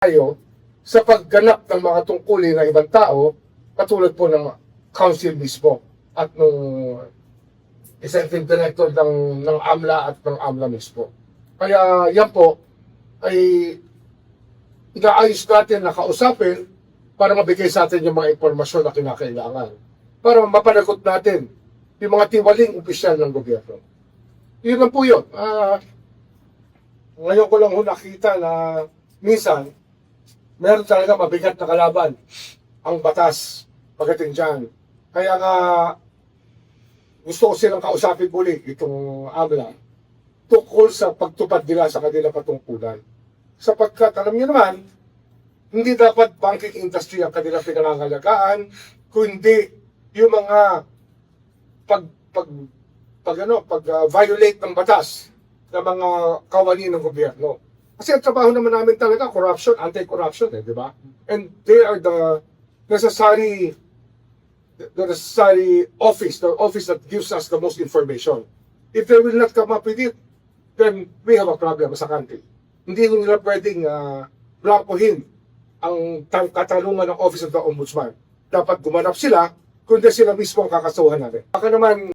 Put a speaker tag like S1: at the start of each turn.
S1: tayo sa pagganap ng mga tungkulin ng ibang tao, katulad po ng council mismo at ng executive director ng AMLA at ng AMLA mismo. Kaya yan po ay inaayos natin na kausapin para mabigay sa atin yung mga impormasyon na kinakailangan. Para mapanagot natin yung mga tiwaling opisyal ng gobyerno. Yun lang po yun. Ngayon ko lang nakita na minsan, meron talaga mabigat na kalaban ang batas pagdating dyan. Kaya nga, gusto ko silang kausapin muli itong AMLA tungkol sa pagtupad nila sa kanilang patungkulan. Sapagkat, alam niyo naman, hindi dapat banking industry ang kanilang pinangangalagaan, kundi yung mga pag-violate ng batas ng mga kawani ng gobyerno. Kasi ang trabaho naman namin talaga, corruption, anti-corruption, di ba? And they are the necessary office, the office that gives us the most information. If they will not come up with it, then we have a problem sa country. Hindi nila pwedeng blankohin ang katanungan ng Office of the Ombudsman. Dapat gumanap sila, kundi sila mismo ang kakasuhan natin. Baka naman